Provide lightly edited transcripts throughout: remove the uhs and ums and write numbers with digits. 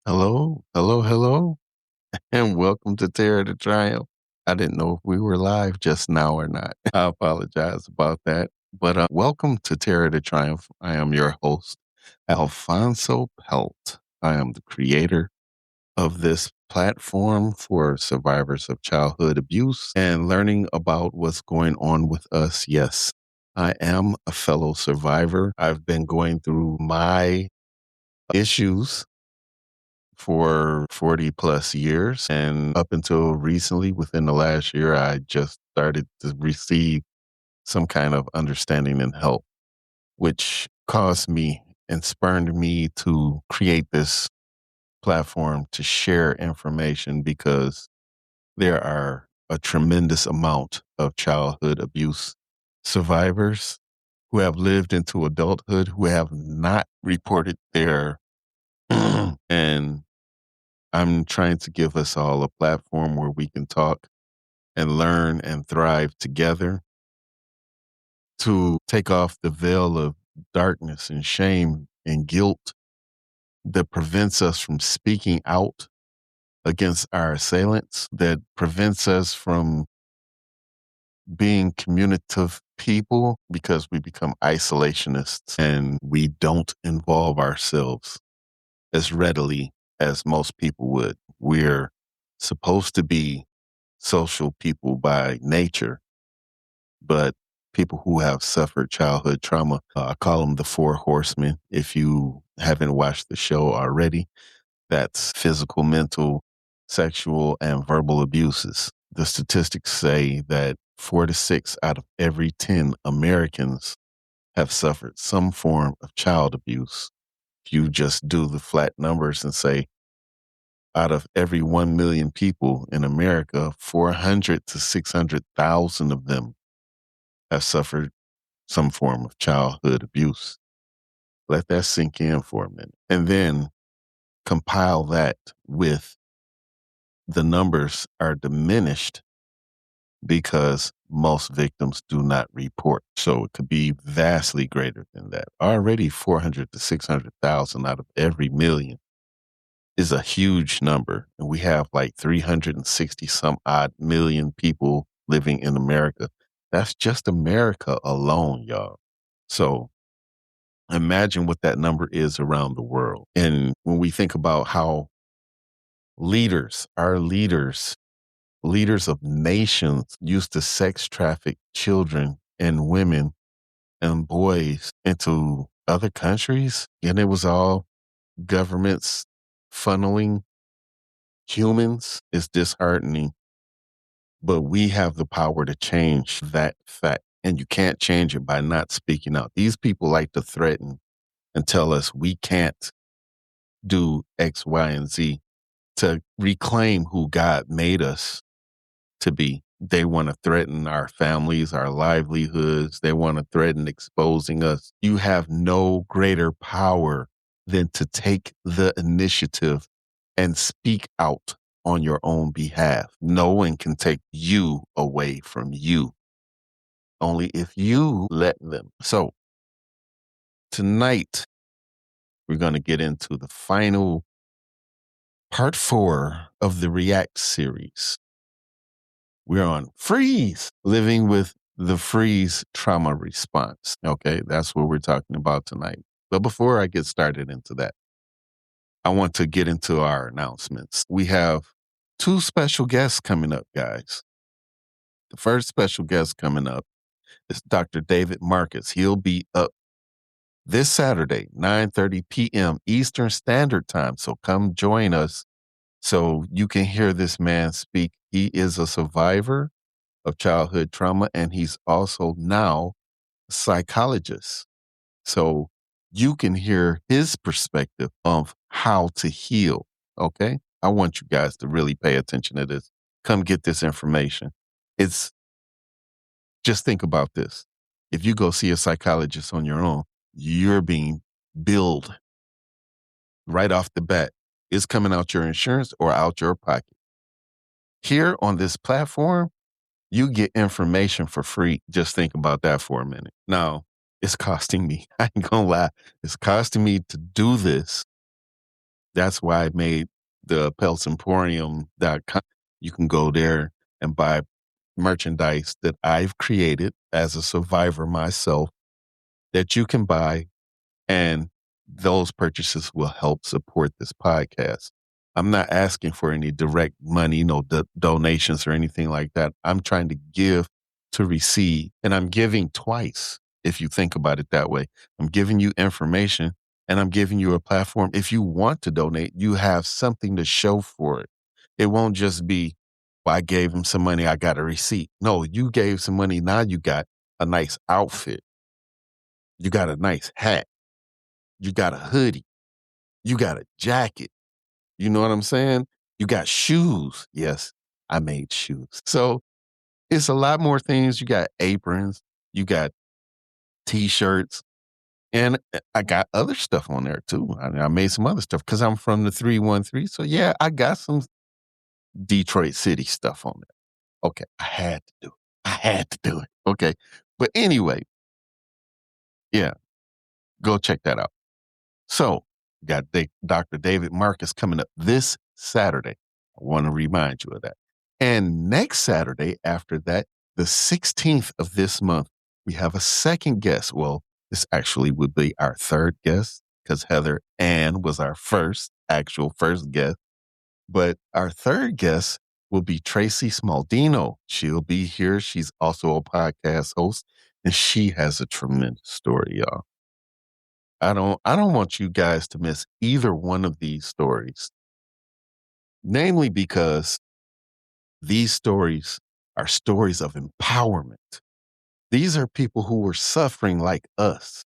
Hello, hello, hello, and welcome to Terror to Triumph. I didn't know if we were live just now or not. I apologize about that. But welcome to Terror to Triumph. I am your host, Alfonso Pelt. I am the creator of this platform for survivors of childhood abuse and learning about what's going on with us. Yes, I am a fellow survivor. I've been going through my issues for 40 plus years. And up until recently, within the last year, I just started to receive some kind of understanding and help, which caused me and spurred me to create this platform to share information because there are a tremendous amount of childhood abuse survivors who have lived into adulthood who have not reported their and I'm trying to give us all a platform where we can talk and learn and thrive together to take off the veil of darkness and shame and guilt that prevents us from speaking out against our assailants, that prevents us from being communicative people because we become isolationists and we don't involve ourselves as readily as most people would. We're supposed to be social people by nature, but people who have suffered childhood trauma, I call them the four horsemen. If you haven't watched the show already, that's physical, mental, sexual, and verbal abuses. The statistics say that 4 to 6 out of every 10 Americans have suffered some form of child abuse. If you just do the flat numbers and say, out of every 1 million people in America, 400 to 600,000 of them have suffered some form of childhood abuse. Let that sink in for a minute. And then compile that with the numbers are diminished because most victims do not report. So it could be vastly greater than that. Already 400 to 600,000 out of every million is a huge number. And we have like 360 some odd million people living in America. That's just America alone, y'all. So imagine what that number is around the world. And when we think about how our leaders of nations used to sex traffic children and women and boys into other countries, and it was all governments funneling humans, is disheartening. But we have the power to change that fact. And you can't change it by not speaking out. These people like to threaten and tell us we can't do X, Y, and Z to reclaim who God made us to be. They want to threaten our families, our livelihoods. They want to threaten exposing us. You have no greater power than to take the initiative and speak out on your own behalf. No one can take you away from you, only if you let them. So tonight, we're going to get into the final part 4 of the React series. We're on freeze, living with the freeze trauma response. Okay, that's what we're talking about tonight. But before I get started into that, I want to get into our announcements. We have 2 special guests coming up, guys. The first special guest coming up is Dr. David Marcus. He'll be up this Saturday, 9:30 p.m. Eastern Standard Time. So come join us so you can hear this man speak. He is a survivor of childhood trauma, and he's also now a psychologist. So you can hear his perspective of how to heal. Okay. I want you guys to really pay attention to this. Come get this information. It's just think about this. If you go see a psychologist on your own, you're being billed right off the bat. It's coming out your insurance or out your pocket. Here on this platform, you get information for free. Just think about that for a minute. Now, it's costing me. I ain't gonna lie. It's costing me to do this That's why I made the peltsemporium.com. You can go there and buy merchandise that I've created as a survivor myself that you can buy, and those purchases will help support this podcast. I'm not asking for any direct money, no donations or anything like that. I'm trying to give to receive, and I'm giving twice if you think about it that way. I'm giving you information and I'm giving you a platform. If you want to donate, you have something to show for it. It won't just be, well, I gave him some money, I got a receipt. No, you gave some money, now you got a nice outfit. You got a nice hat. You got a hoodie. You got a jacket. You know what I'm saying? You got shoes. Yes, I made shoes. So it's a lot more things. You got aprons. You got t-shirts. And I got other stuff on there too. I made some other stuff because I'm from the 313. So yeah, I got some Detroit City stuff on there. Okay, I had to do it. I had to do it. Okay. But anyway, yeah, go check that out. So, got Dr. David Marcus coming up this Saturday. I want to remind you of that. And next Saturday, after that, the 16th of this month, we have a second guest. Well, this actually would be our third guest because Heather Ann was our first guest. But our third guest will be Tracy Smaldino. She'll be here. She's also a podcast host, and she has a tremendous story, y'all. I don't want you guys to miss either one of these stories. Namely because these stories are stories of empowerment. These are people who were suffering like us,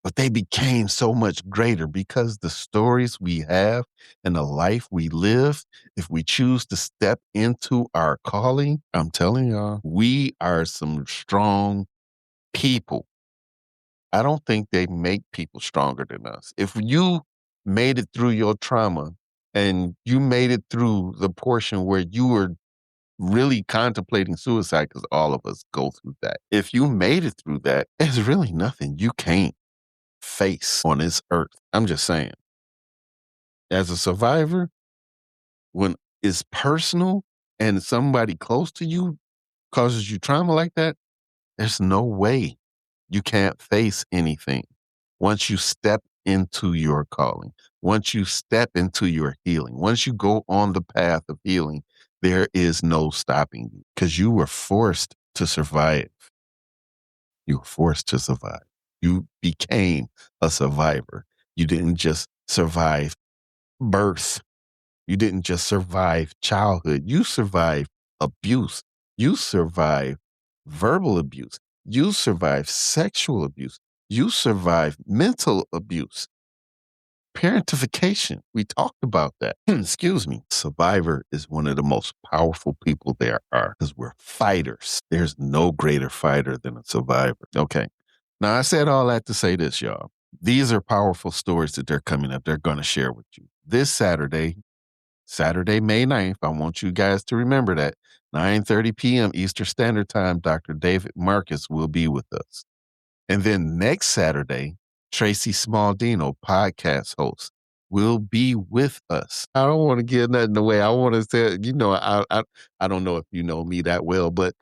but they became so much greater because the stories we have and the life we live, if we choose to step into our calling, I'm telling y'all, we are some strong people. I don't think they make people stronger than us. If you made it through your trauma and you made it through the portion where you were really contemplating suicide, because all of us go through that. If you made it through that, there's really nothing you can't face on this earth. I'm just saying. As a survivor, when it's personal and somebody close to you causes you trauma like that, there's no way you can't face anything. Once you step into your calling, once you step into your healing, once you go on the path of healing, there is no stopping you because you were forced to survive. You were forced to survive. You became a survivor. You didn't just survive birth. You didn't just survive childhood. You survived abuse. You survived verbal abuse. You survived sexual abuse. You survived mental abuse. Parentification. We talked about that. Excuse me. Survivor is one of the most powerful people there are because we're fighters. There's no greater fighter than a survivor. Okay. Now, I said all that to say this, y'all. These are powerful stories that they're coming up. They're going to share with you. This Saturday, May 9th, I want you guys to remember that, 9:30 p.m. Eastern Standard Time, Dr. David Marcus will be with us. And then next Saturday, Tracy Smaldino, podcast host, will be with us. I don't want to give nothing away. I want to say, I don't know if you know me that well, but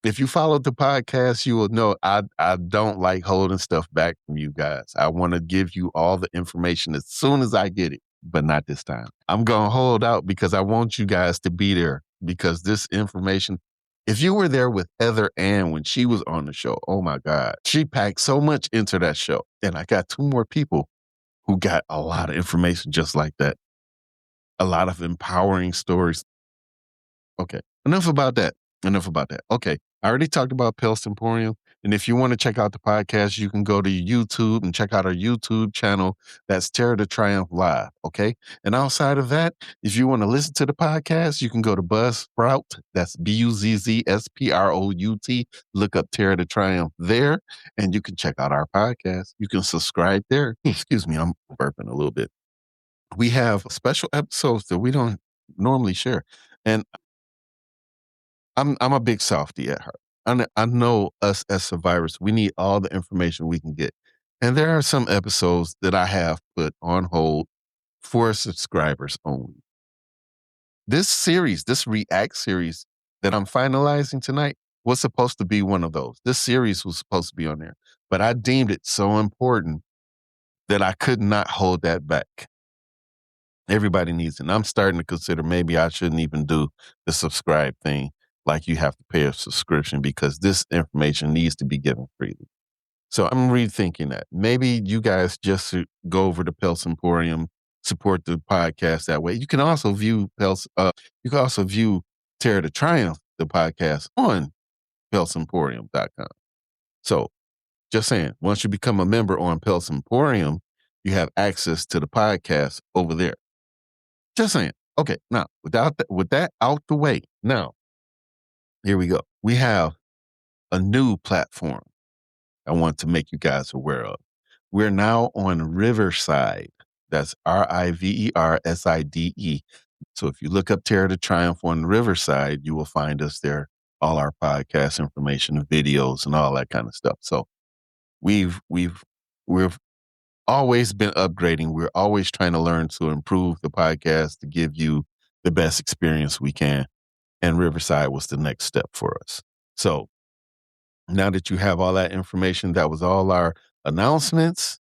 if you followed the podcast, you will know I don't like holding stuff back from you guys. I want to give you all the information as soon as I get it, but not this time. I'm going to hold out because I want you guys to be there because this information, if you were there with Heather Ann when she was on the show, oh my God, she packed so much into that show. And I got two more people who got a lot of information just like that. A lot of empowering stories. Okay. Enough about that. Okay. I already talked about Pels Emporium. And if you want to check out the podcast, you can go to YouTube and check out our YouTube channel. That's Terror to Triumph Live. Okay. And outside of that, if you want to listen to the podcast, you can go to Buzzsprout. That's Buzzsprout. Look up Terror to Triumph there, and you can check out our podcast. You can subscribe there. Excuse me, I'm burping a little bit. We have special episodes that we don't normally share. And I'm a big softie at heart. I know us as survivors, we need all the information we can get. And there are some episodes that I have put on hold for subscribers only. This series, this React series that I'm finalizing tonight was supposed to be one of those. This series was supposed to be on there, but I deemed it so important that I could not hold that back. Everybody needs it. And I'm starting to consider maybe I shouldn't even do the subscribe thing, like you have to pay a subscription, because this information needs to be given freely. So I'm rethinking that. Maybe you guys just go over to Pels Emporium, support the podcast that way. You can also view Terror to Triumph, the podcast, on pelsemporium.com. So just saying, once you become a member on Pels Emporium, you have access to the podcast over there. Just saying. Okay, now with that out the way, now here we go. We have a new platform I want to make you guys aware of. We're now on Riverside. That's Riverside. So if you look up Terror to Triumph on Riverside, you will find us there. All our podcast information, videos, and all that kind of stuff. So we've always been upgrading. We're always trying to learn to improve the podcast to give you the best experience we can. And Riverside was the next step for us. So now that you have all that information, that was all our announcements,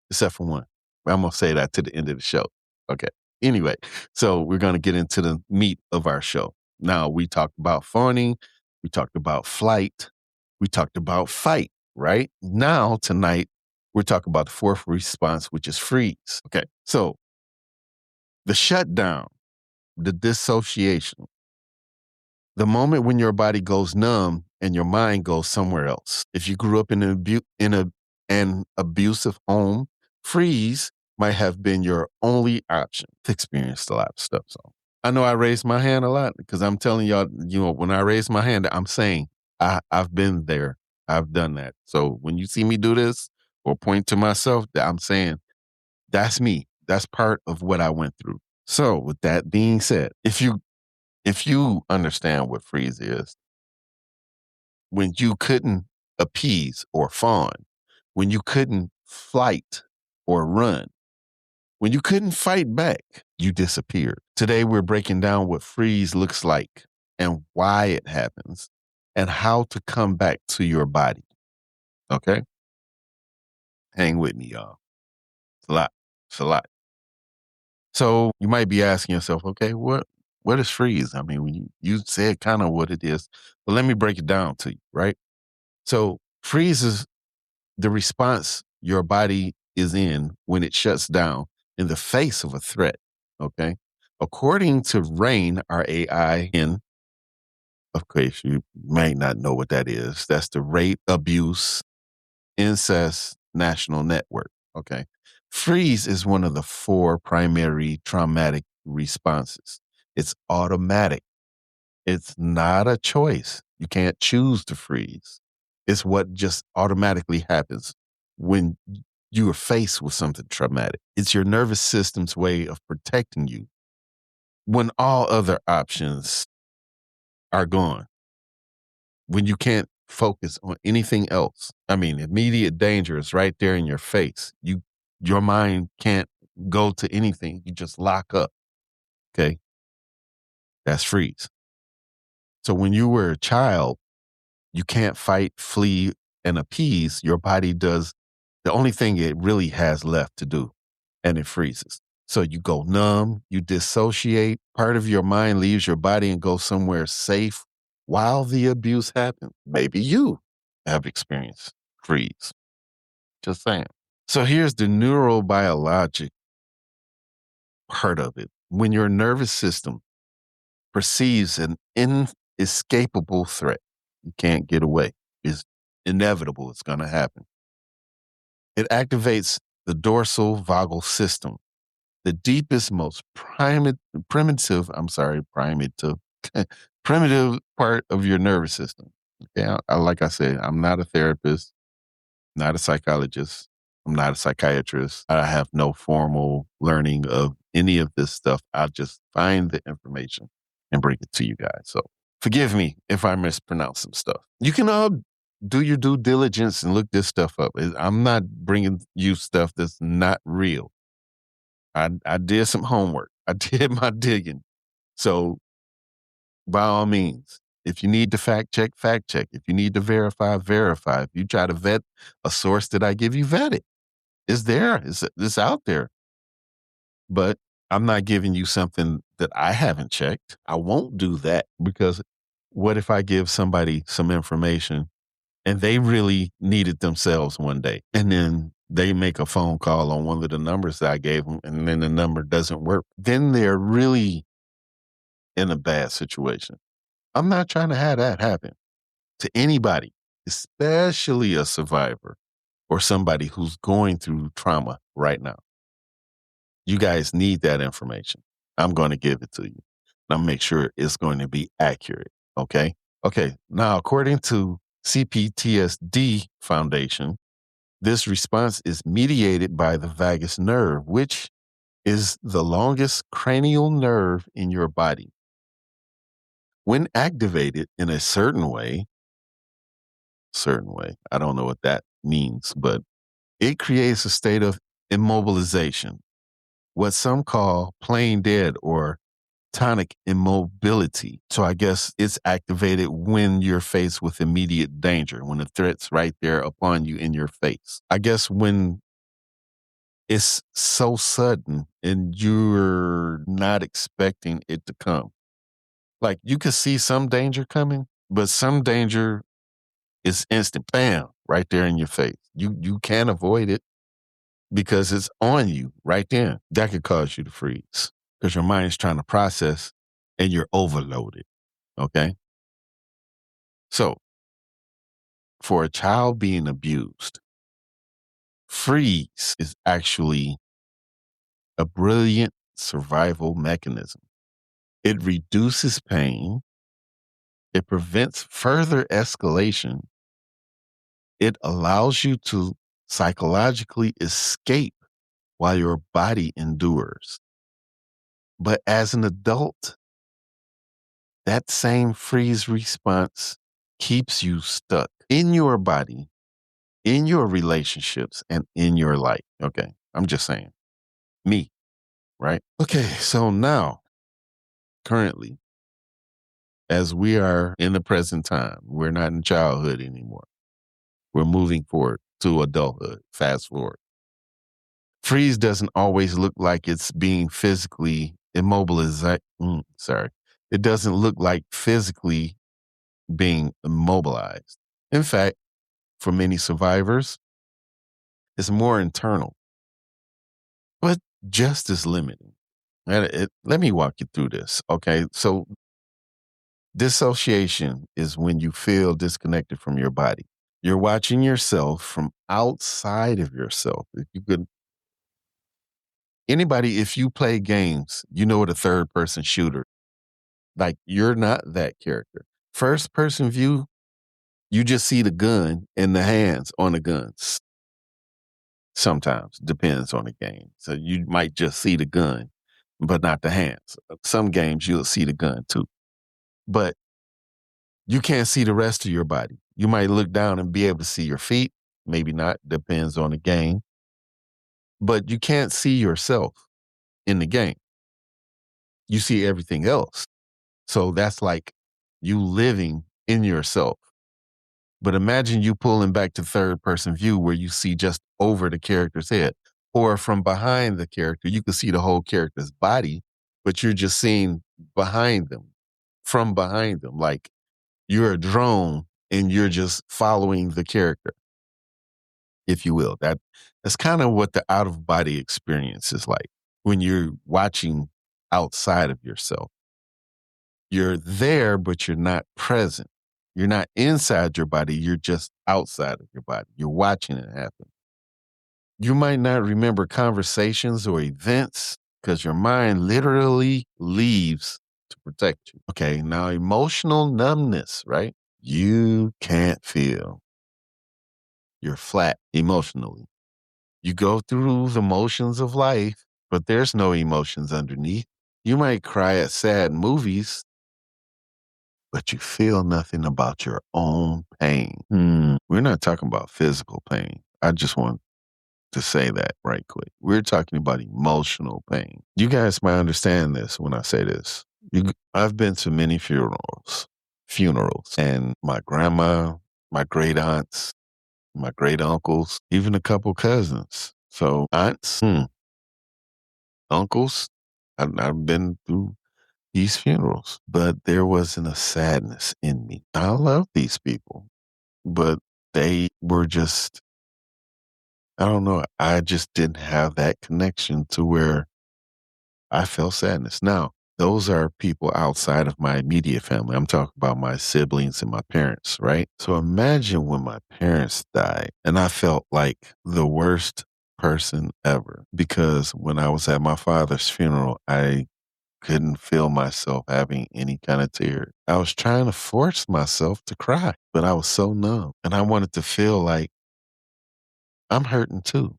except for one. I'm going to say that to the end of the show. Okay. Anyway, so we're going to get into the meat of our show. Now, we talked about fawning. We talked about flight. We talked about fight, right? Now, tonight, we're talking about the fourth response, which is freeze. Okay. So the shutdown, the dissociation, the moment when your body goes numb and your mind goes somewhere else. If you grew up in an abusive home, freeze might have been your only option. I've experienced a lot of stuff. So I know I raised my hand a lot because I'm telling y'all, when I raise my hand, I'm saying I've been there. I've done that. So when you see me do this or point to myself, I'm saying that's me. That's part of what I went through. So with that being said, if you understand what freeze is, when you couldn't appease or fawn, when you couldn't flight or run, when you couldn't fight back, you disappeared. Today, we're breaking down what freeze looks like and why it happens and how to come back to your body. Okay? Hang with me, y'all. It's a lot. It's a lot. So you might be asking yourself, okay, what is freeze? I mean, when you said kind of what it is, but let me break it down to you, right? So freeze is the response your body is in when it shuts down in the face of a threat. Okay. According to RAIN, our AI, of course, you may not know what that is. That's the Rape, Abuse, Incest National Network. Okay. Freeze is one of the 4 primary traumatic responses. It's automatic. It's not a choice. You can't choose to freeze. It's what just automatically happens when you are faced with something traumatic. It's your nervous system's way of protecting you when all other options are gone, when you can't focus on anything else. I mean, immediate danger is right there in your face. Your mind can't go to anything. You just lock up. Okay. That's freeze. So when you were a child, you can't fight, flee, and appease. Your body does the only thing it really has left to do, and it freezes. So you go numb, you dissociate. Part of your mind leaves your body and goes somewhere safe while the abuse happens. Maybe you have experienced freeze. Just saying. So here's the neurobiologic part of it. When your nervous system perceives an inescapable threat, you can't get away. It's inevitable. It's going to happen. It activates the dorsal vagal system, the deepest, most primitive primitive part of your nervous system. Okay, like I said, I'm not a therapist, not a psychologist. I'm not a psychiatrist. I have no formal learning of any of this stuff. I just find the information and bring it to you guys. So forgive me if I mispronounce some stuff. You can all do your due diligence and look this stuff up. I'm not bringing you stuff that's not real. I did some homework. I did my digging. So by all means, if you need to fact check, fact check. If you need to verify, verify. If you try to vet a source that I give you, vet it. It's there. It's out there. But I'm not giving you something that I haven't checked. I won't do that because what if I give somebody some information and they really need it themselves one day and then they make a phone call on one of the numbers that I gave them and then the number doesn't work? Then they're really in a bad situation. I'm not trying to have that happen to anybody, especially a survivor or somebody who's going through trauma right now. You guys need that information. I'm going to give it to you. I'll make sure it's going to be accurate. Okay. Okay. Now, according to CPTSD Foundation, this response is mediated by the vagus nerve, which is the longest cranial nerve in your body. When activated in a certain way, I don't know what that means, but it creates a state of immobilization, what some call plain dead or tonic immobility. So I guess it's activated when you're faced with immediate danger, when the threat's right there upon you in your face. I guess when it's so sudden and you're not expecting it to come. Like you could see some danger coming, but some danger is instant, bam, right there in your face. You can't avoid it because it's on you right then. That could cause you to freeze because your mind's trying to process and you're overloaded. Okay. So for a child being abused, freeze is actually a brilliant survival mechanism. It reduces pain. It prevents further escalation. It allows you to psychologically escape while your body endures. But as an adult, that same freeze response keeps you stuck in your body, in your relationships, and in your life. Okay. I'm just saying. Me, right? Okay. So now, currently, as we are in the present time, we're not in childhood anymore. We're moving forward to adulthood. Fast forward. Freeze doesn't always look like it's being physically immobilized. Sorry. It doesn't look like physically being immobilized. In fact, for many survivors, it's more internal, but just as limiting. Let me walk you through this. Okay. So, dissociation is when you feel disconnected from your body. You're watching yourself from outside of yourself. If you could, anybody, if you play games, you know what a third person shooter, like you're not that character. First person view, you just see the gun and the hands on the guns. Sometimes depends on the game. So you might just see the gun, but not the hands. Some games you'll see the gun too, but you can't see the rest of your body. You might look down and be able to see your feet. Maybe not, depends on the game, but you can't see yourself in the game. You see everything else. So that's like you living in yourself. But imagine you pulling back to third person view where you see just over the character's head or from behind the character. You can see the whole character's body, but you're just seeing behind them, from behind them. Like you're a drone and you're just following the character, if you will. That's kind of what the out of body experience is like when you're watching outside of yourself. You're there, but you're not present. You're not inside your body. You're just outside of your body. You're watching it happen. You might not remember conversations or events because your mind literally leaves to protect you. Okay, now emotional numbness, right? You can't feel. You're flat emotionally. You go through the motions of life, but there's no emotions underneath. You might cry at sad movies, but you feel nothing about your own pain. We're not talking about physical pain. I just want to say that right quick. We're talking about emotional pain. You guys might understand this when I say this. I've been to many funerals, and my grandma, my great aunts, my great uncles, even a couple cousins. So aunts, uncles, I've been through these funerals, but there wasn't a sadness in me. I love these people, but they were just, I don't know. I just didn't have that connection to where I felt sadness. Now, those are people outside of my immediate family. I'm talking about my siblings and my parents, right? So imagine when my parents died and I felt like the worst person ever because when I was at my father's funeral, I couldn't feel myself having any kind of tears. I was trying to force myself to cry, but I was so numb and I wanted to feel like I'm hurting too.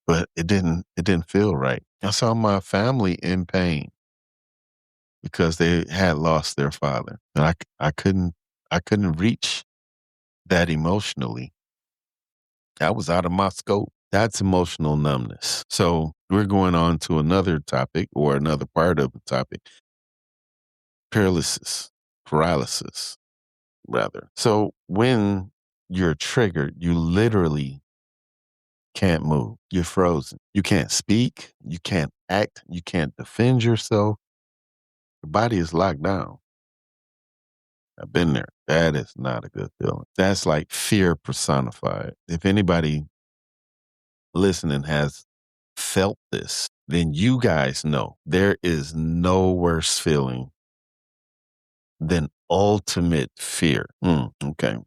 But it didn't feel right. I saw my family in pain because they had lost their father, and I couldn't reach that emotionally. That was out of my scope. That's emotional numbness. So we're going on to another topic or another part of the topic: paralysis, rather. So when you're triggered, you literally can't move. You're frozen. You can't speak. You can't act. You can't defend yourself. Your body is locked down. I've been there. That is not a good feeling. That's like fear personified. If anybody listening has felt this, then you guys know there is no worse feeling than ultimate fear. Okay.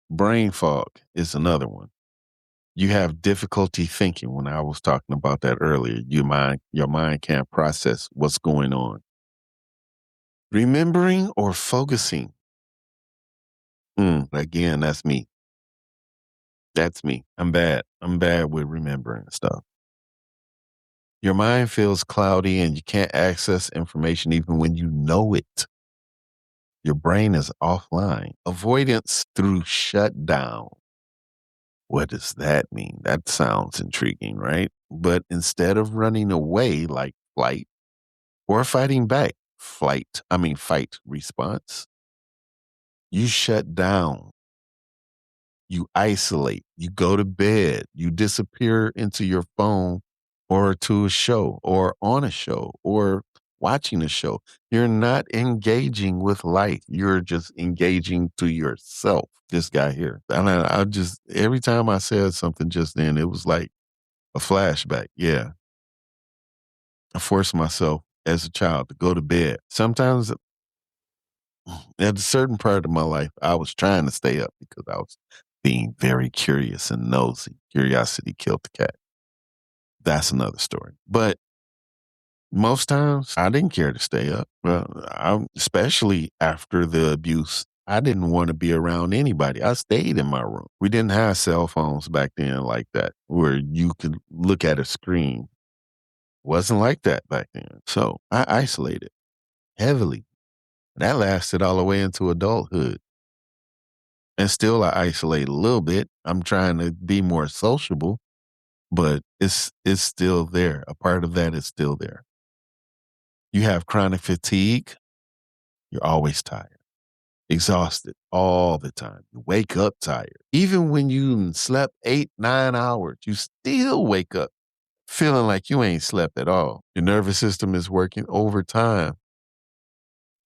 Brain fog is another one. You have difficulty thinking when I was talking about that earlier. Your mind can't process what's going on. Remembering or focusing. Again, that's me. That's me. I'm bad. I'm bad with remembering stuff. Your mind feels cloudy and you can't access information even when you know it. Your brain is offline. Avoidance through shutdown. What does that mean? That sounds intriguing, right? But instead of running away like flight or fighting back, fight response, you shut down. You isolate, you go to bed, you disappear into your phone or to a show or on a show or watching a show. You're not engaging with life. You're just engaging to yourself. This guy here. And I just, every time I said something just then, it was like a flashback. Yeah. I forced myself as a child to go to bed. Sometimes at a certain part of my life, I was trying to stay up because I was being very curious and nosy. Curiosity killed the cat. That's another story. But most times, I didn't care to stay up. Well, especially after the abuse, I didn't want to be around anybody. I stayed in my room. We didn't have cell phones back then like that, where you could look at a screen. Wasn't like that back then. So I isolated heavily. That lasted all the way into adulthood. And still I isolate a little bit. I'm trying to be more sociable, but it's still there. A part of that is still there. You have chronic fatigue, you're always tired, exhausted all the time. You wake up tired. Even when you slept 8, 9 hours, you still wake up feeling like you ain't slept at all. Your nervous system is working overtime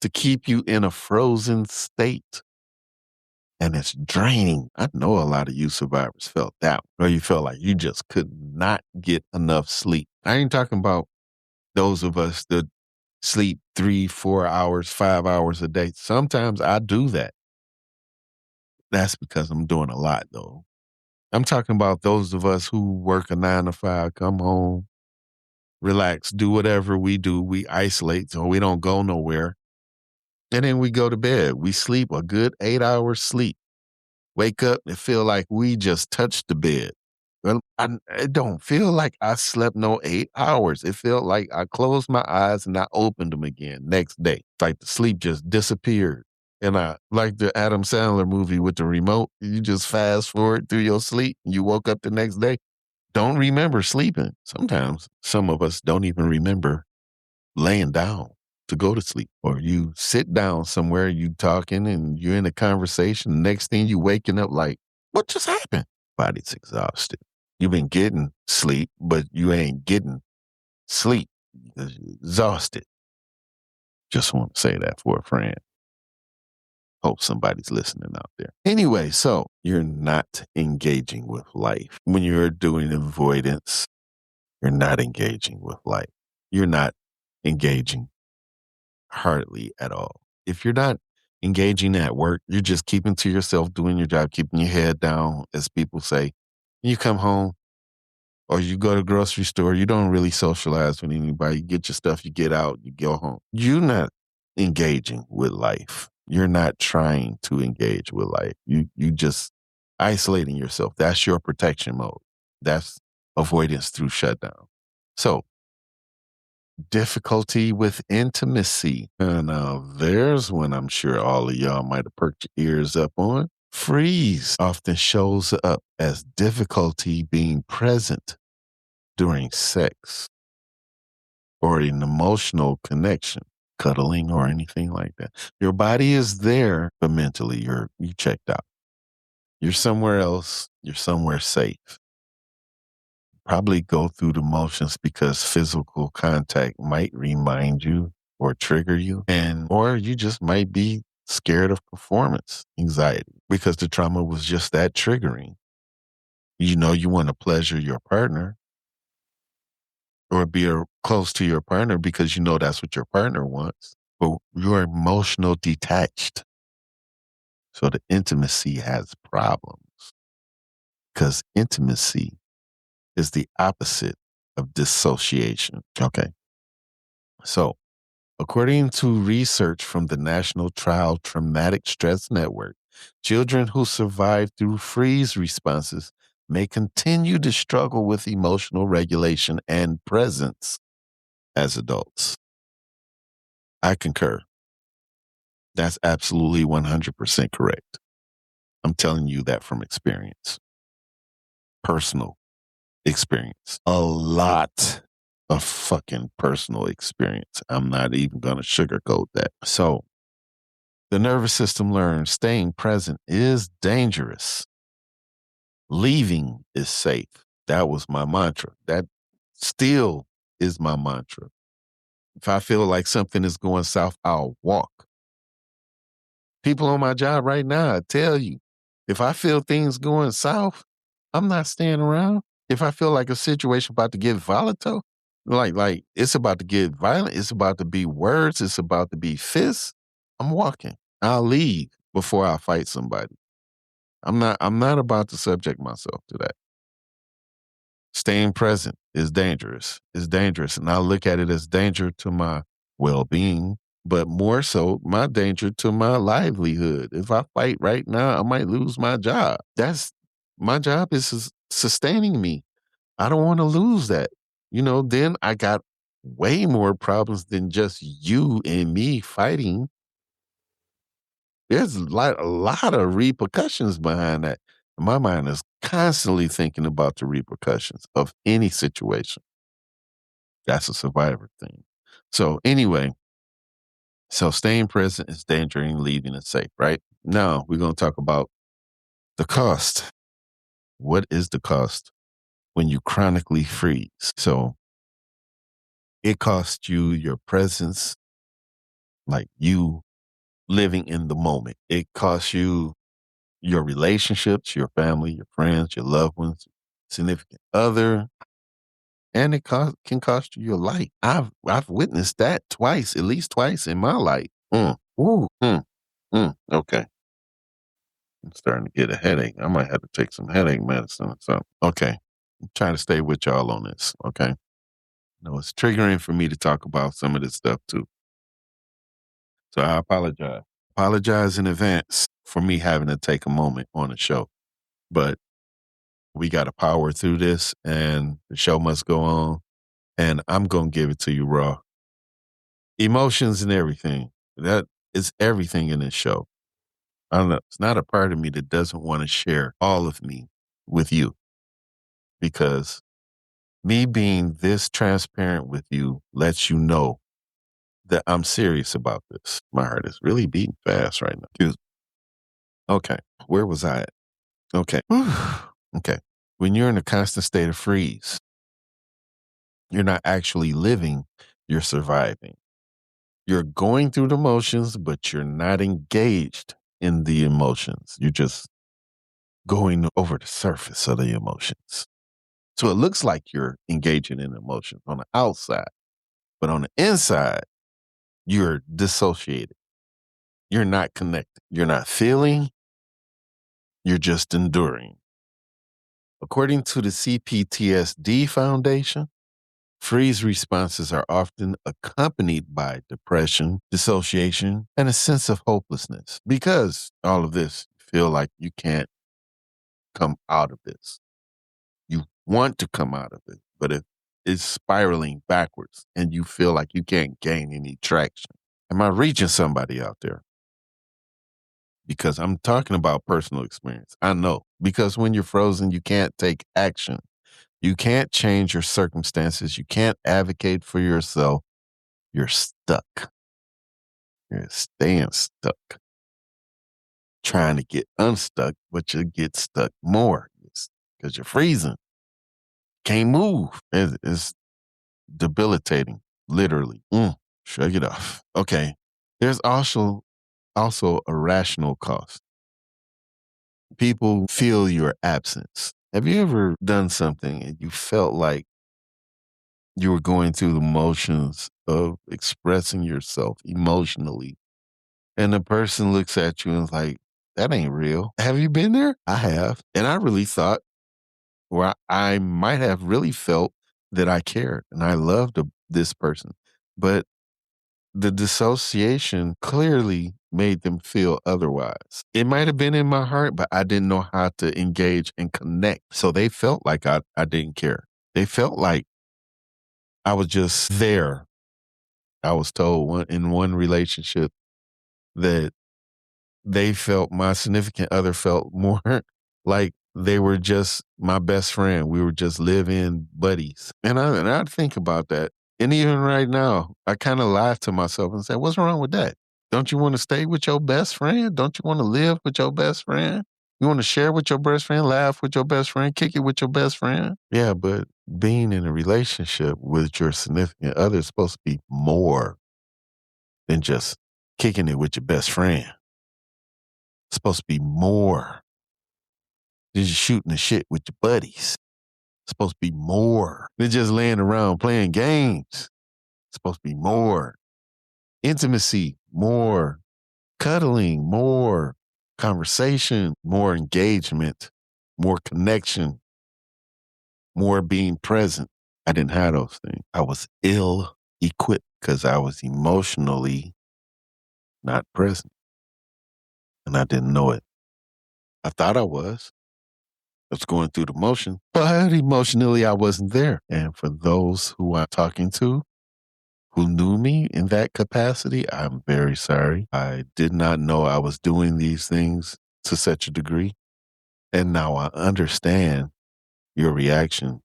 to keep you in a frozen state. And it's draining. I know a lot of you survivors felt that, or you felt like you just could not get enough sleep. I ain't talking about those of us that sleep 3, 4 hours, 5 hours a day. Sometimes I do that. That's because I'm doing a lot, though. I'm talking about those of us who work a 9 to 5, come home, relax, do whatever we do. We isolate so we don't go nowhere. And then we go to bed. We sleep a good 8 hours sleep. Wake up and feel like we just touched the bed. Well, it don't feel like I slept no 8 hours. It felt like I closed my eyes and I opened them again next day. It's like the sleep just disappeared. And I like the Adam Sandler movie with the remote. You just fast forward through your sleep. You woke up the next day. Don't remember sleeping. Sometimes some of us don't even remember laying down to go to sleep. Or you sit down somewhere, you talking and you're in a conversation. Next thing you waking up like, what just happened? Body's exhausted. You've been getting sleep, but you ain't getting sleep because you're exhausted. Just want to say that for a friend. Hope somebody's listening out there. Anyway, so you're not engaging with life. When you're doing avoidance, you're not engaging with life. You're not engaging hardly at all. If you're not engaging at work, you're just keeping to yourself, doing your job, keeping your head down, as people say. You come home or you go to the grocery store, you don't really socialize with anybody. You get your stuff, you get out, you go home. You're not engaging with life. You're not trying to engage with life. You just isolating yourself. That's your protection mode. That's avoidance through shutdown. So difficulty with intimacy. And there's one I'm sure all of y'all might have perked your ears up on. Freeze often shows up as difficulty being present during sex or an emotional connection, cuddling or anything like that. Your body is there, but mentally you checked out. You're somewhere else. You're somewhere safe. Probably go through the motions because physical contact might remind you or trigger you, or you just might be scared of performance anxiety because the trauma was just that triggering. You know, you want to pleasure your partner or be close to your partner because you know that's what your partner wants, but you're emotional detached. So the intimacy has problems because intimacy is the opposite of dissociation. Okay. So, according to research from the National Child Traumatic Stress Network, children who survive through freeze responses may continue to struggle with emotional regulation and presence as adults. I concur. That's absolutely 100% correct. I'm telling you that from experience, personal experience, a lot of fucking personal experience. I'm not even going to sugarcoat that. So, the nervous system learns staying present is dangerous. Leaving is safe. That was my mantra. That still is my mantra. If I feel like something is going south, I'll walk. People on my job right now, I tell you, if I feel things going south, I'm not staying around. If I feel like a situation about to get volatile, like it's about to get violent, it's about to be words, it's about to be fists, I'm walking. I'll leave before I fight somebody. I'm not about to subject myself to that. Staying present is dangerous. It's dangerous. And I look at it as danger to my well-being, but more so my danger to my livelihood. If I fight right now, I might lose my job. That's my job is sustaining me. I don't want to lose that. Then I got way more problems than just you and me fighting. There's a lot of repercussions behind that. My mind is constantly thinking about the repercussions of any situation. That's a survivor thing. So anyway, so staying present is danger and leaving is safe, right? Now we're going to talk about the cost. What is the cost when you chronically freeze? So it costs you your presence, like you living in the moment. It costs you your relationships, your family, your friends, your loved ones, significant other, and it can cost you your life. I've witnessed that twice, at least twice in my life. Ooh, okay. I'm starting to get a headache. I might have to take some headache medicine or something. Okay. I'm trying to stay with y'all on this. Okay. No, it's triggering for me to talk about some of this stuff too. So I apologize. Apologize in advance for me having to take a moment on the show. But we got to power through this and the show must go on. And I'm going to give it to you raw. Emotions and everything. It's everything in this show. I don't know. It's not a part of me that doesn't want to share all of me with you because me being this transparent with you lets you know that I'm serious about this. My heart is really beating fast right now. Okay. Where was I at? Okay. Okay. When you're in a constant state of freeze, you're not actually living, you're surviving. You're going through the motions, but you're not engaged in the emotions. You're just going over the surface of the emotions. So it looks like you're engaging in emotions on the outside, but on the inside, you're dissociated. You're not connected. You're not feeling, you're just enduring. According to the CPTSD Foundation, freeze responses are often accompanied by depression, dissociation, and a sense of hopelessness. Because all of this, you feel like you can't come out of this. You want to come out of it, but it is spiraling backwards and you feel like you can't gain any traction. Am I reaching somebody out there? Because I'm talking about personal experience. I know. Because when you're frozen, you can't take action. You can't change your circumstances. You can't advocate for yourself. You're stuck. You're staying stuck. Trying to get unstuck, but you get stuck more because you're freezing. Can't move. It's debilitating, literally. Shrug it off. Okay. There's also a rational cost. People feel your absence. Have you ever done something and you felt like you were going through the motions of expressing yourself emotionally, and the person looks at you and is like, that ain't real. Have you been there? I have. And I really thought, or I might have really felt that I cared and I loved this person. But the dissociation clearly made them feel otherwise. It might have been in my heart, but I didn't know how to engage and connect. So they felt like I didn't care. They felt like I was just there. I was told in one relationship that they felt my significant other felt more like they were just my best friend. We were just live-in buddies. And I think about that. And even right now, I kind of lie to myself and say, what's wrong with that? Don't you want to stay with your best friend? Don't you want to live with your best friend? You want to share with your best friend, laugh with your best friend, kick it with your best friend? Yeah, but being in a relationship with your significant other is supposed to be more than just kicking it with your best friend. It's supposed to be more than just shooting the shit with your buddies. It's supposed to be more than just laying around playing games. It's supposed to be more intimacy, more cuddling, more conversation, more engagement, more connection, more being present. I didn't have those things. I was ill equipped because I was emotionally not present and I didn't know it. I thought I was. I was going through the motion, but emotionally I wasn't there. And for those who I'm talking to who knew me in that capacity, I'm very sorry. I did not know I was doing these things to such a degree. And now I understand your reaction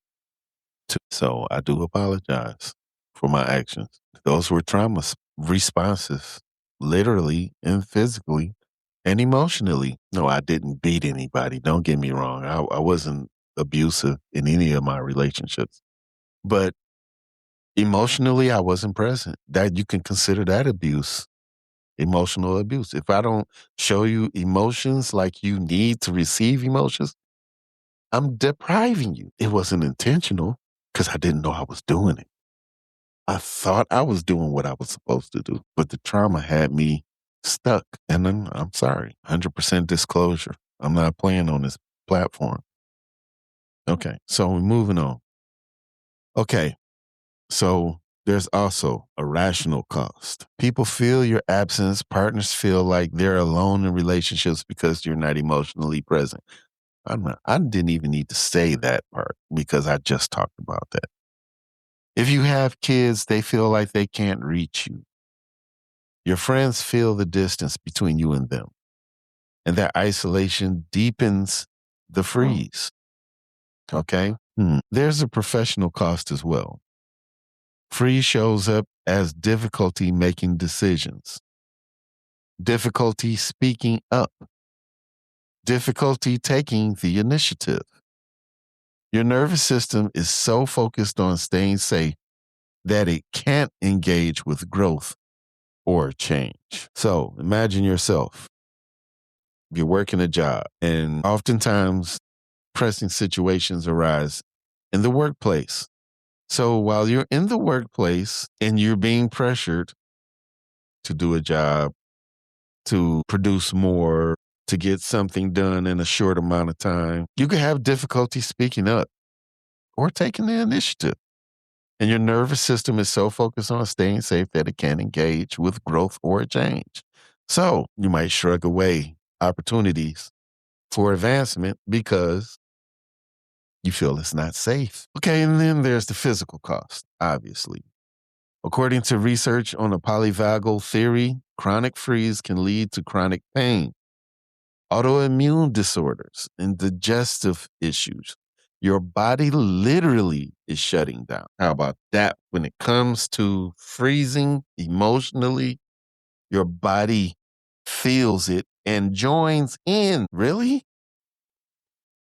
to. So I do apologize for my actions. Those were trauma responses, literally and physically and emotionally. No, I didn't beat anybody. Don't get me wrong. I wasn't abusive in any of my relationships. But emotionally, I wasn't present. That you can consider that abuse, emotional abuse. If I don't show you emotions like you need to receive emotions, I'm depriving you. It wasn't intentional because I didn't know I was doing it. I thought I was doing what I was supposed to do, but the trauma had me stuck. And then I'm sorry, 100% disclosure. I'm not playing on this platform. Okay, so we're moving on. Okay, so there's also a rational cost. People feel your absence. Partners feel like they're alone in relationships because you're not emotionally present. I didn't even need to say that part because I just talked about that. If you have kids, they feel like they can't reach you. Your friends feel the distance between you and them, and that isolation deepens the freeze. Okay. There's a professional cost as well. Freeze shows up as difficulty making decisions, difficulty speaking up, difficulty taking the initiative. Your nervous system is so focused on staying safe that it can't engage with growth or change. So imagine yourself, you're working a job, and oftentimes pressing situations arise in the workplace. So while you're in the workplace and you're being pressured to do a job, to produce more, to get something done in a short amount of time, you could have difficulty speaking up or taking the initiative. And your nervous system is so focused on staying safe that it can't engage with growth or change. So you might shrug away opportunities for advancement because you feel it's not safe. Okay, and then there's the physical cost, obviously. According to research on a polyvagal theory, chronic freeze can lead to chronic pain, autoimmune disorders, and digestive issues. Your body literally is shutting down. How about that? When it comes to freezing emotionally, your body feels it and joins in. Really?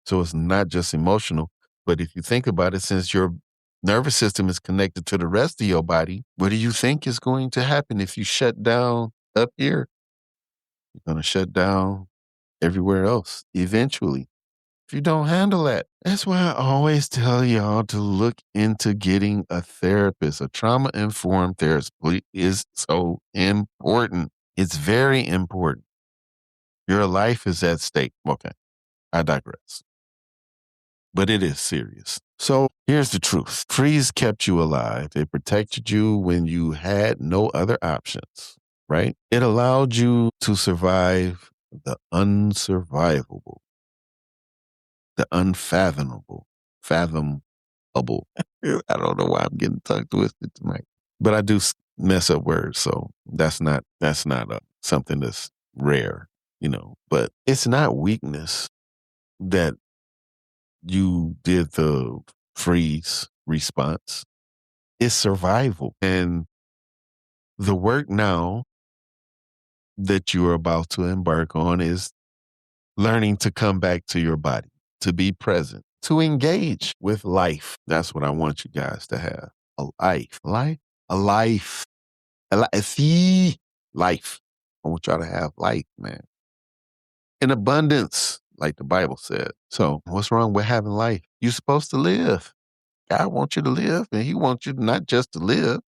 So it's not just emotional, but if you think about it, since your nervous system is connected to the rest of your body, what do you think is going to happen if you shut down up here? You're going to shut down everywhere else eventually if you don't handle that. That's why I always tell y'all to look into getting a therapist. A trauma informed therapist is so important. It's very important. Your life is at stake. Okay, I digress. But it is serious. So here's the truth. Freeze kept you alive. It protected you when you had no other options, right? It allowed you to survive the unsurvivable, the unfathomable, fathomable. I don't know why I'm getting tongue twisted tonight, but I do mess up words. So that's not something that's rare, but it's not weakness that you did the freeze response. It's survival. And the work now that you are about to embark on is learning to come back to your body, to be present, to engage with life. That's what I want you guys to have. A life. A life. Life. I want y'all to have life, man. In abundance, like the Bible said. So what's wrong with having life? You're supposed to live. God wants you to live, and he wants you not just to live,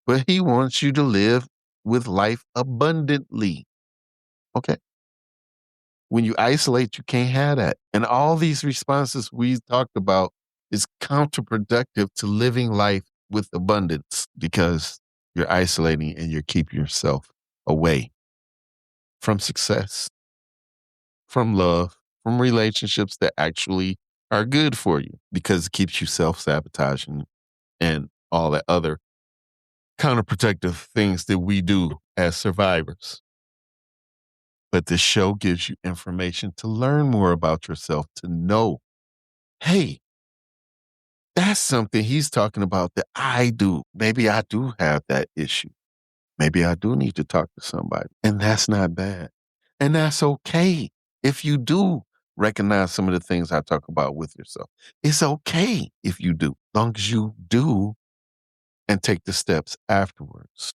but he wants you to live with life abundantly. Okay. When you isolate, you can't have that. And all these responses we talked about is counterproductive to living life with abundance because you're isolating and you're keeping yourself away from success, from love, from relationships that actually are good for you because it keeps you self-sabotaging and all that other counterprotective things that we do as survivors. But this show gives you information to learn more about yourself, to know, hey, that's something he's talking about that I do. Maybe I do have that issue. Maybe I do need to talk to somebody. And that's not bad. And that's okay if you do recognize some of the things I talk about with yourself. It's okay if you do, as long as you do and take the steps afterwards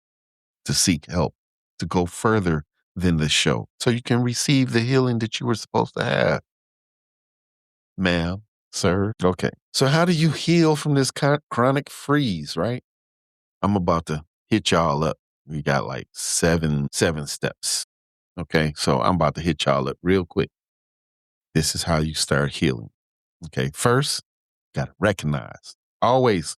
to seek help, to go further than the show so you can receive the healing that you were supposed to have. Ma'am, sir. Okay. So how do you heal from this chronic freeze, right? I'm about to hit y'all up. We got like seven steps. Okay. So I'm about to hit y'all up real quick. This is how you start healing. Okay. First, got to recognize. Always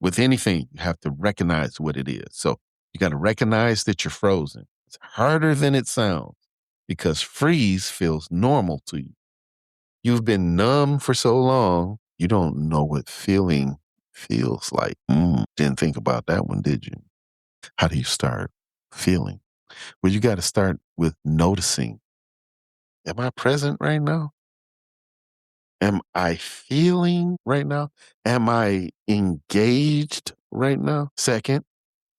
with anything, you have to recognize what it is. So you got to recognize that you're frozen. It's harder than it sounds because freeze feels normal to you. You've been numb for so long, you don't know what feeling feels like. Didn't think about that one, did you? How do you start feeling? Well, you got to start with noticing. Am I present right now? Am I feeling right now? Am I engaged right now? Second,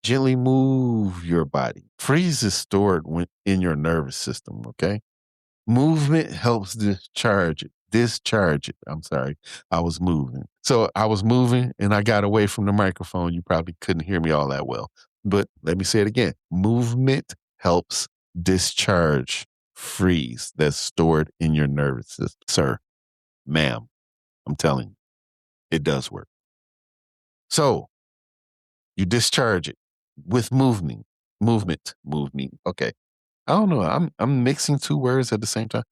gently move your body. Freeze is stored in your nervous system, okay? Movement helps discharge it. Discharge it. I'm sorry. I was moving. So I was moving and I got away from the microphone. You probably couldn't hear me all that well. But let me say it again. Movement helps discharge freeze that's stored in your nervous system. Sir, ma'am, I'm telling you, it does work. So you discharge it with movement. Okay. I don't know. I'm mixing two words at the same time.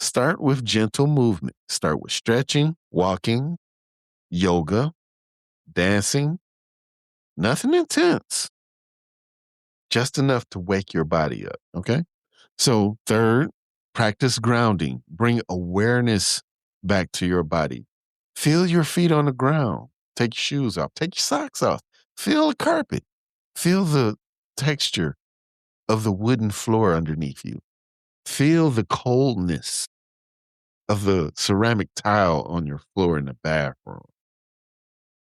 Start with gentle movement. Start with stretching, walking, yoga, dancing. Nothing intense. Just enough to wake your body up. Okay. So third, practice grounding. Bring awareness back to your body. Feel your feet on the ground. Take your shoes off. Take your socks off. Feel the carpet. Feel the texture of the wooden floor underneath you. Feel the coldness of the ceramic tile on your floor in the bathroom.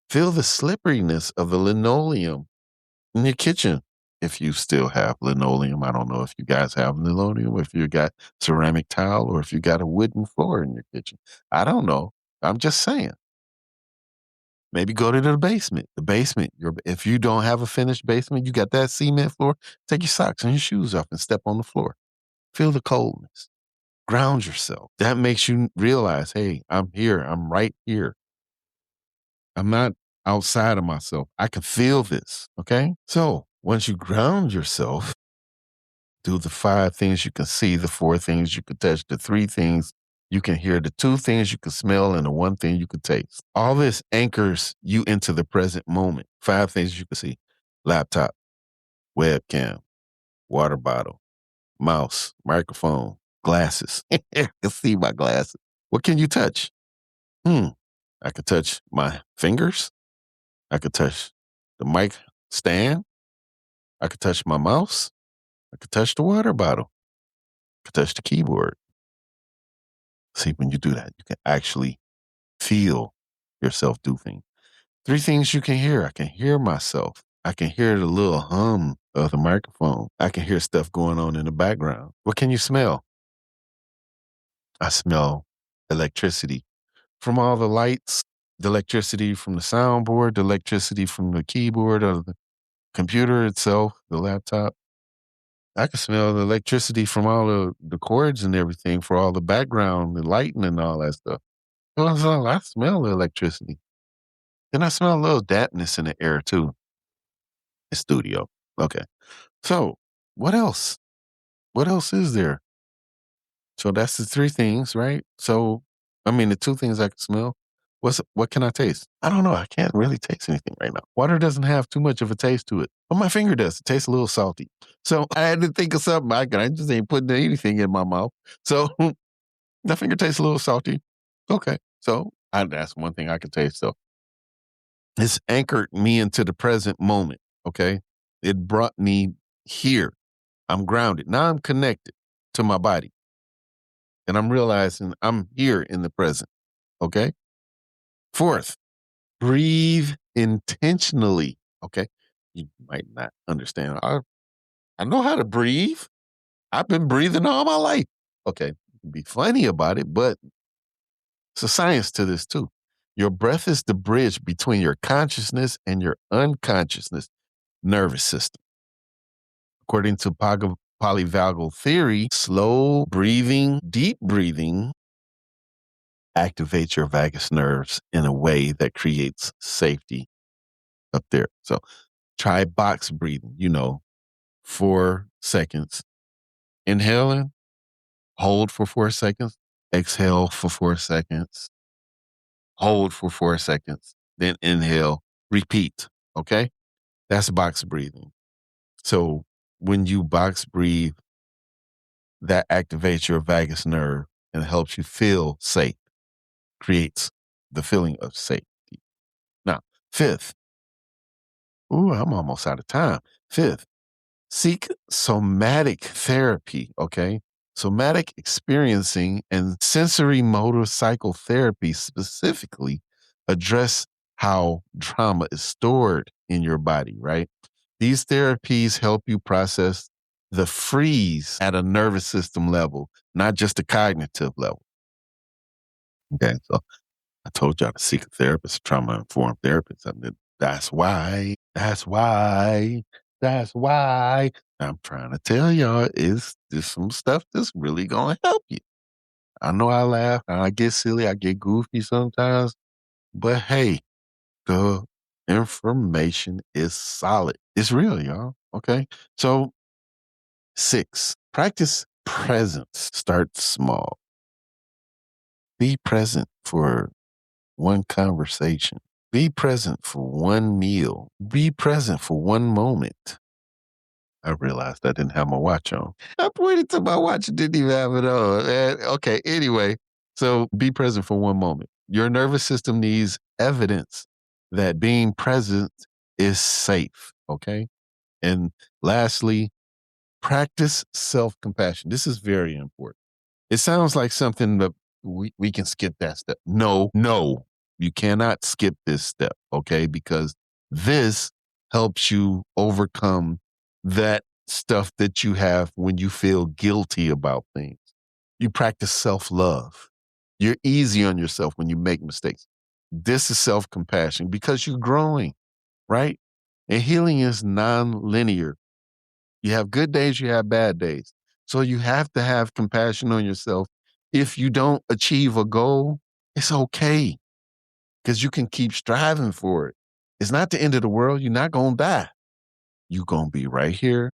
Feel the slipperiness of the linoleum in your kitchen. If you still have linoleum, I don't know if you guys have linoleum, if you got ceramic tile, or if you got a wooden floor in your kitchen. I don't know. I'm just saying. Maybe go to the basement. The basement. If you don't have a finished basement, you got that cement floor. Take your socks and your shoes off and step on the floor. Feel the coldness. Ground yourself. That makes you realize, hey, I'm here. I'm right here. I'm not outside of myself. I can feel this. Okay. So once you ground yourself, do the 5 things you can see, the 4 things you can touch, the 3 things you can hear, the 2 things you can smell, and the 1 thing you can taste. All this anchors you into the present moment. 5 things you can see: laptop, webcam, water bottle, mouse, microphone, glasses. I can see my glasses. What can you touch? I could touch my fingers. I could touch the mic stand. I could touch my mouse. I could touch the water bottle. I could touch the keyboard. See, when you do that, you can actually feel yourself do things. 3 things you can hear. I can hear myself. I can hear the little hum of the microphone. I can hear stuff going on in the background. What can you smell? I smell electricity from all the lights, the electricity from the soundboard, the electricity from the keyboard or the computer itself, the laptop. I can smell the electricity from all the cords and everything for all the background, the lighting and all that stuff. So I smell the electricity. Then I smell a little dampness in the air too. The studio. Okay. So what else? What else is there? So that's the 3 things, right? So, I mean, the 2 things I can smell. What can I taste? I don't know. I can't really taste anything right now. Water doesn't have too much of a taste to it, but my finger does. It tastes a little salty. So I had to think of something. I just ain't putting anything in my mouth. So my finger tastes a little salty. Okay. So that's one thing I can taste. So it's anchored me into the present moment. Okay. It brought me here. I'm grounded. Now I'm connected to my body. And I'm realizing I'm here in the present. Okay. Fourth, breathe intentionally. Okay. You might not understand. I know how to breathe. I've been breathing all my life. Okay. Be funny about it, but it's a science to this too. Your breath is the bridge between your consciousness and your unconsciousness nervous system. According to polyvagal theory, slow breathing, deep breathing activates your vagus nerves in a way that creates safety up there. So try box breathing, 4 seconds. Inhaling, hold for 4 seconds, exhale for 4 seconds, hold for 4 seconds, then inhale, repeat. Okay. That's box breathing. So when you box breathe, that activates your vagus nerve and helps you feel safe, creates the feeling of safety. Now, fifth, I'm almost out of time. Fifth, Seek somatic therapy, okay? Somatic experiencing and sensory motor psychotherapy specifically address how trauma is stored in your body, right? These therapies help you process the freeze at a nervous system level, not just a cognitive level. Okay. So I told y'all to seek a therapist, a trauma informed therapist. I mean, that's why I'm trying to tell y'all is there's some stuff that's really going to help you. I know I laugh, I get silly, I get goofy sometimes, but hey, the information is solid. It's real, y'all. Okay. So, six, practice presence. Start small. Be present for one conversation. Be present for one meal. Be present for one moment. I realized I didn't have my watch on. I pointed to my watch and didn't even have it on. Okay, anyway, so be present for one moment. Your nervous system needs evidence that being present is safe. Okay. And lastly, practice self compassion. This is very important. It sounds like something that we can skip that step. No, no, you cannot skip this step, okay? Because this helps you overcome that stuff that you have when you feel guilty about things. You practice self love. You're easy on yourself when you make mistakes. This is self compassion because you're growing, right? And healing is non linear. You have good days, you have bad days. So you have to have compassion on yourself. If you don't achieve a goal, it's okay because you can keep striving for it. It's not the end of the world. You're not going to die. You're going to be right here.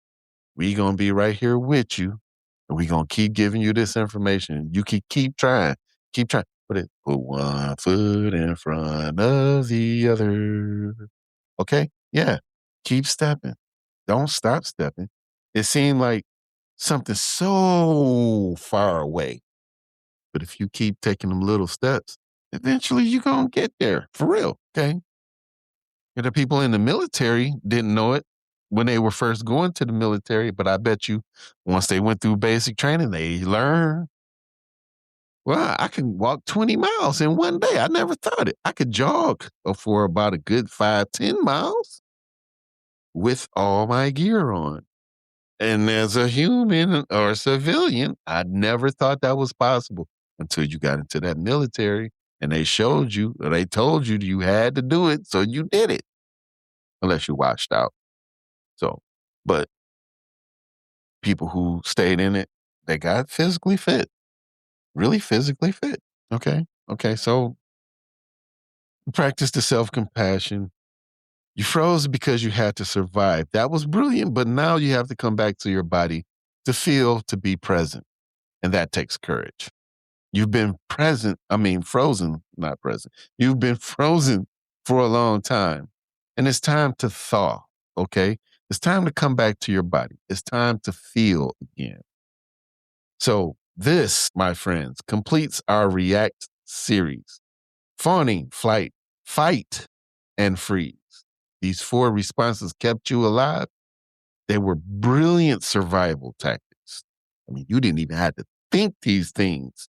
We're going to be right here with you. And we're going to keep giving you this information. You can keep trying. Keep trying. Put one foot in front of the other. Okay? Yeah. Keep stepping. Don't stop stepping. It seemed like something so far away. But if you keep taking them little steps, eventually you're going to get there for real. Okay. And the people in the military didn't know it when they were first going to the military, but I bet you once they went through basic training, they learned. Well, I can walk 20 miles in one day. I never thought it. I could jog for about a good 5, 10 miles with all my gear on. And as a human or a civilian, I never thought that was possible until you got into that military and they showed you, or they told you you had to do it. So you did it, unless you washed out. So, but people who stayed in it, they got physically fit, really physically fit. Okay. Okay. So practice the self compassion. You froze because you had to survive. That was brilliant. But now you have to come back to your body to feel, to be present. And that takes courage. You've been frozen, not present. You've been frozen for a long time. And it's time to thaw, okay? It's time to come back to your body. It's time to feel again. So, this, my friends, completes our React series: fawning, flight, fight, and freeze. These four responses kept you alive. They were brilliant survival tactics. I mean, you didn't even have to think these things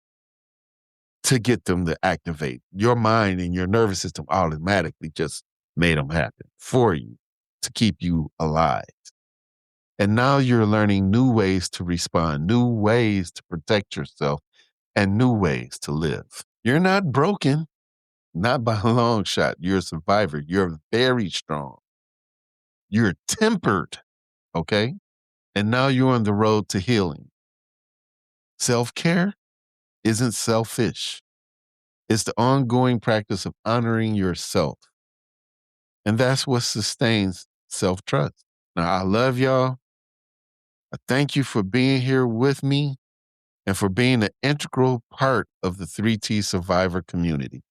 to get them to activate. Your mind and your nervous system automatically just made them happen for you to keep you alive. And now you're learning new ways to respond, new ways to protect yourself, and new ways to live. You're not broken, not by a long shot. You're a survivor. You're very strong. You're tempered, okay? And now you're on the road to healing. Self care isn't selfish. It's the ongoing practice of honoring yourself. And that's what sustains self trust. Now, I love y'all. I thank you for being here with me and for being an integral part of the 3T survivor community.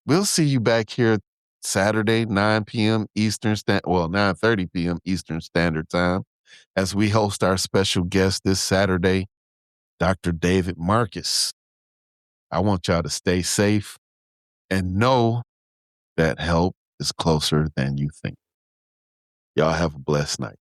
We'll see you back here Saturday, 9 p.m. 9:30 p.m. Eastern Standard Time, as we host our special guest this Saturday, Dr. David Marcus. I want y'all to stay safe and know that help is closer than you think. Y'all have a blessed night.